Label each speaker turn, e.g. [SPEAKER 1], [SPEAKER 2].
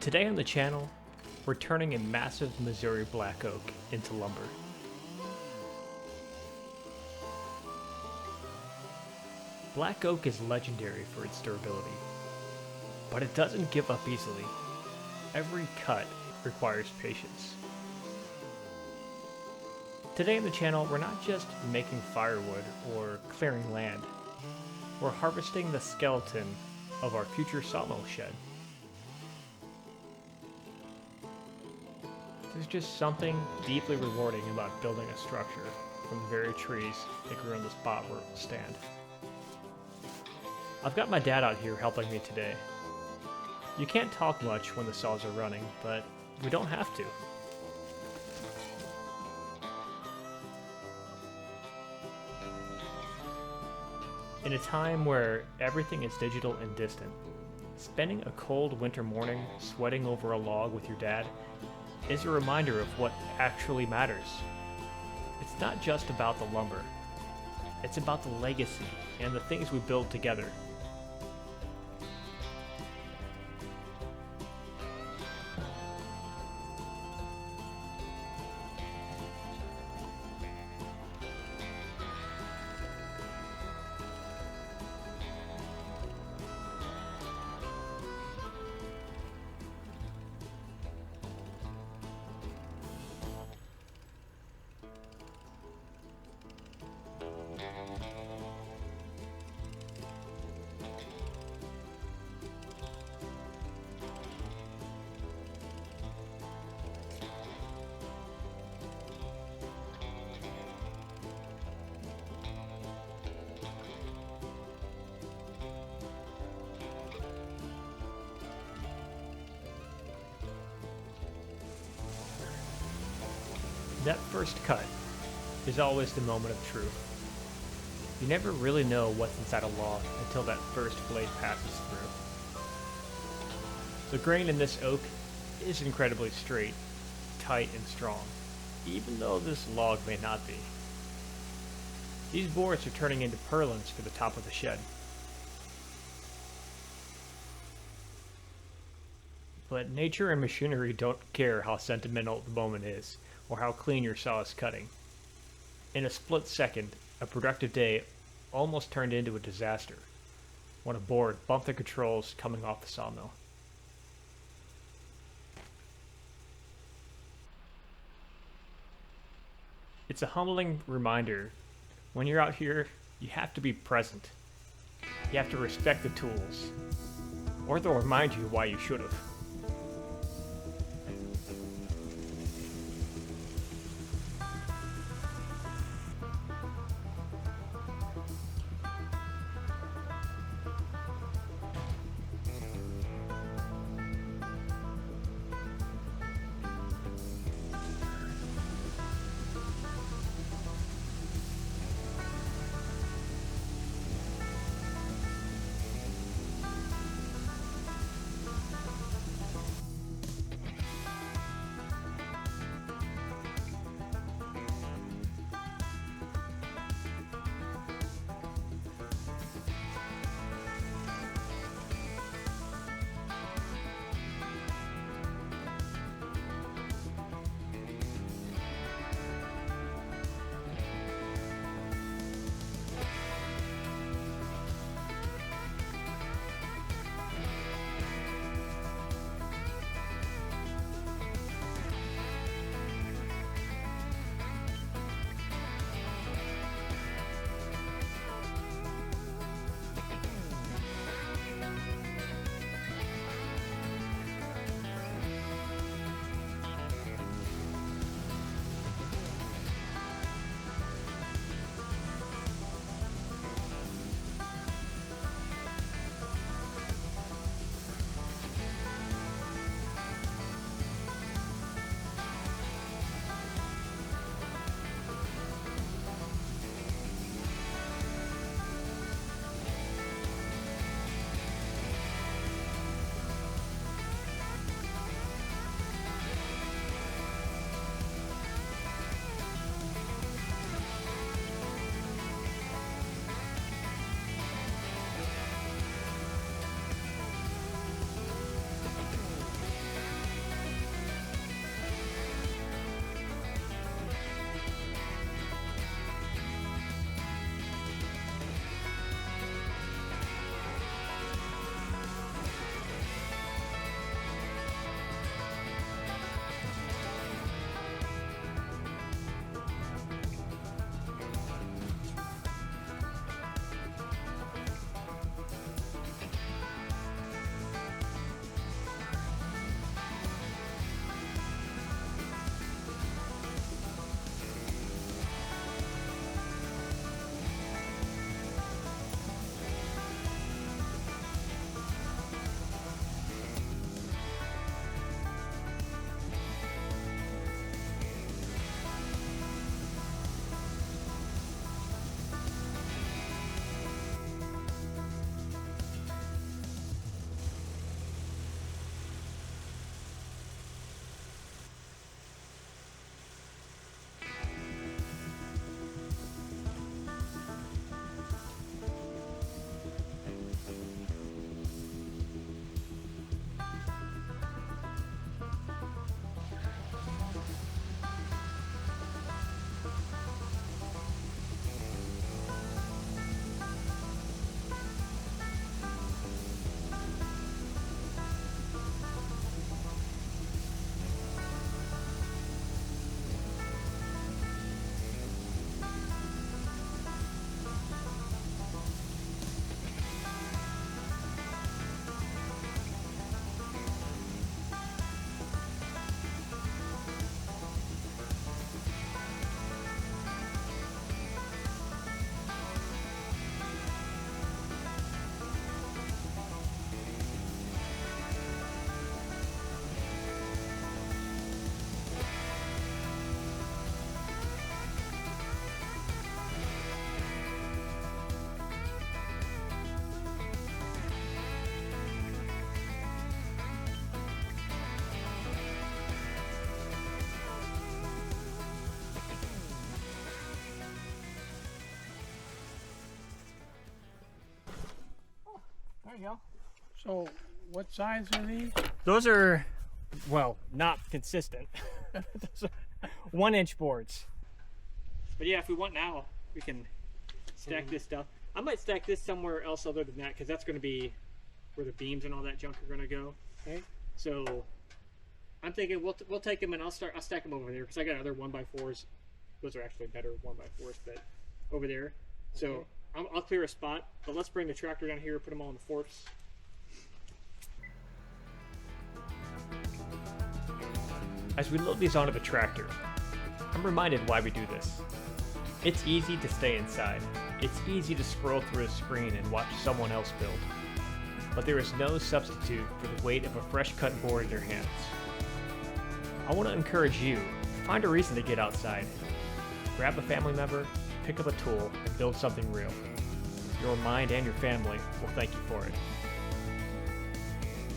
[SPEAKER 1] Today on the channel, we're turning a massive Missouri black oak into lumber. Black oak is legendary for its durability, but it doesn't give up easily. Every cut requires patience. Today on the channel, we're not just making firewood or clearing land. We're harvesting the skeleton of our future sawmill shed. There's just something deeply rewarding about building a structure from the very trees that grew on the spot where it will stand. I've got my dad out here helping me today. You can't talk much when the saws are running, but we don't have to. In a time where everything is digital and distant, spending a cold winter morning sweating over a log with your dad is a reminder of what actually matters. It's not just about the lumber. It's about the legacy and the things we build together. That first cut is always the moment of truth. You never really know what's inside a log until that first blade passes through. The grain in this oak is incredibly straight, tight, and strong, even though this log may not be. These boards are turning into purlins for the top of the shed. But nature and machinery don't care how sentimental the moment is, or how clean your saw is cutting. In a split second, a productive day almost turned into a disaster when a board bumped the controls coming off the sawmill. It's a humbling reminder, when you're out here, you have to be present. You have to respect the tools, or they'll remind you why you should have.
[SPEAKER 2] There you go. So, what size are these?
[SPEAKER 1] Those are, well, not consistent. Those are 1-inch boards. But yeah, if we want now, we can stack this stuff. I might stack this somewhere else other than that, because that's going to be where the beams and all that junk are going to go.
[SPEAKER 2] Okay.
[SPEAKER 1] So I'm thinking we'll take them and I'll stack them over there, because I got other 1x4s. Those are actually better 1x4s, but over there. So I'll clear a spot, but let's bring the tractor down here, put them all in the forks. As we load these onto the tractor, I'm reminded why we do this. It's easy to stay inside. It's easy to scroll through a screen and watch someone else build. But there is no substitute for the weight of a fresh cut board in your hands. I want to encourage you to find a reason to get outside. Grab a family member, pick up a tool, and build something real. Your mind and your family will thank you for it.